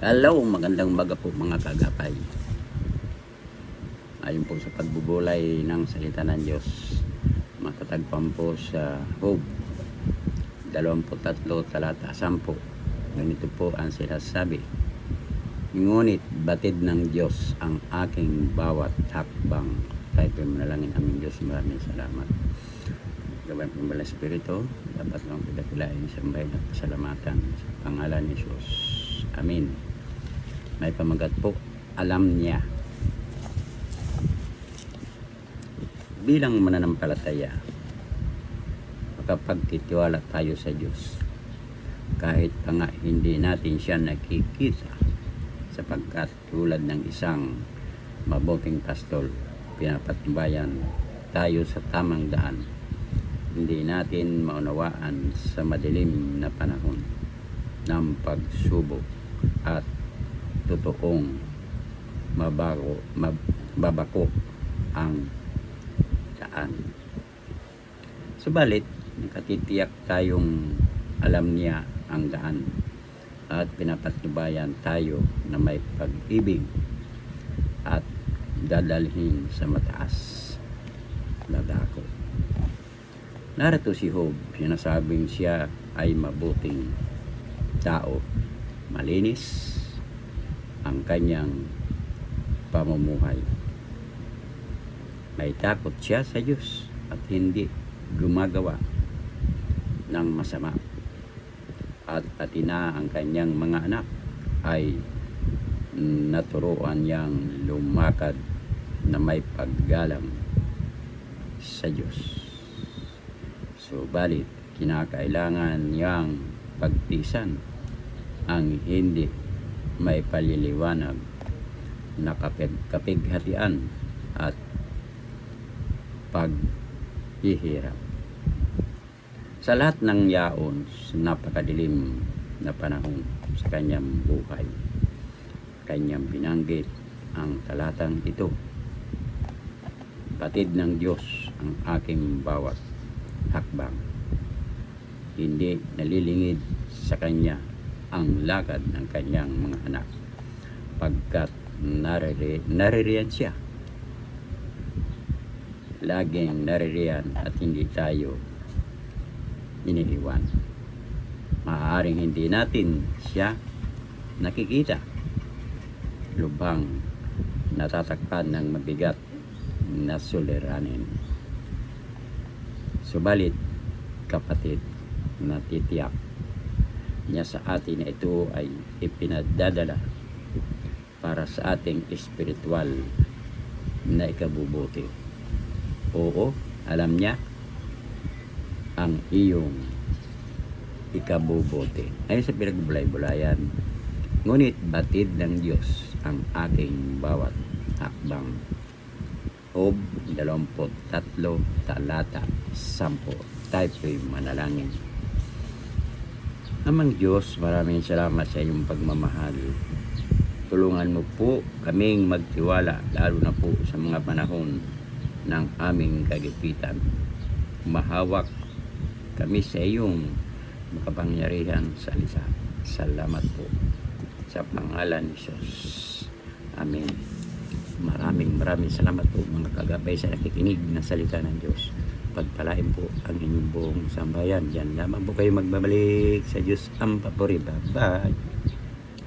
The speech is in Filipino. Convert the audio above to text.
Hello, magandang umaga po mga kagapay. Ayon po sa pagbubulay ng salita ng Diyos, matatagpan po sa Job 23 talata 10. Ganito po ang sinasabi: ngunit batid ng Diyos ang aking bawat hakbang. Tayo po manalangin. Aming Diyos, maraming salamat. Gawan po ng Espiritu, dapat lang pidakilain, sambahin at pasalamatan sa pangalan ni Jesus. Amin. May pamagat po, alam niya. Bilang mananampalataya, makapagtitiwala tayo sa Diyos kahit pa nga hindi natin siya nakikita, sapagkat tulad ng isang mabuting pastol, pinapatnubayan tayo sa tamang daan. Hindi natin maunawaan sa madilim na panahon ng pagsubok at totoong mababako ang daan. Subalit, nakatitiyak tayong alam niya ang daan at pinapatnubayan tayo na may pag-ibig at dadalhin sa mataas na dako. Narito si Job, sinasabing siya ay mabuting tao, malinis ang kanyang pamumuhay. May takot siya sa Diyos at hindi gumagawa ng masama. At pati na ang kanyang mga anak ay naturuan niyang lumakad na may paggalang sa Diyos. Subalit, kinakailangan niyang pagtiisan ang hindi may paliliwanag na kapighatian at paghihirap. Sa lahat ng yaon, napakadilim na panahon sa kanyang buhay, kanyang binanggit ang talatang ito: batid ng Diyos ang aking bawat hakbang. Hindi nalilingid sa kanya ang lakad ng kanyang mga anak, pagkat naririyan siya. Laging naririyan at hindi tayo iniiwan. Maaaring hindi natin siya nakikita, lubhang natatakpan ng mabigat na suliranin. Subalit, kapatid, natitiyak niya sa atin na ito ay ipinadadala para sa ating espiritual na ikabubuti. Oo, alam niya ang iyong ikabubuti. Ayon sa pinagbulay-bulayan, ngunit batid ng Diyos ang aking bawat hakbang. Job 23 talata 10. Tayo po'y manalangin. Amang Diyos, maraming salamat sa iyong pagmamahal. Tulungan mo po kaming magtiwala, lalo na po sa mga panahon ng aming kagipitan. Mahawak kami sa iyong makapangyarihan salita. Salamat po sa pangalan ni Jesus. Amen. Maraming salamat po mga kagabay sa nakikinig na salita ng Diyos. Pagpalain po ang inyong buong sambayan. Diyan lamang po kayo magbabalik sa Diyos ang papuri. Bye-bye.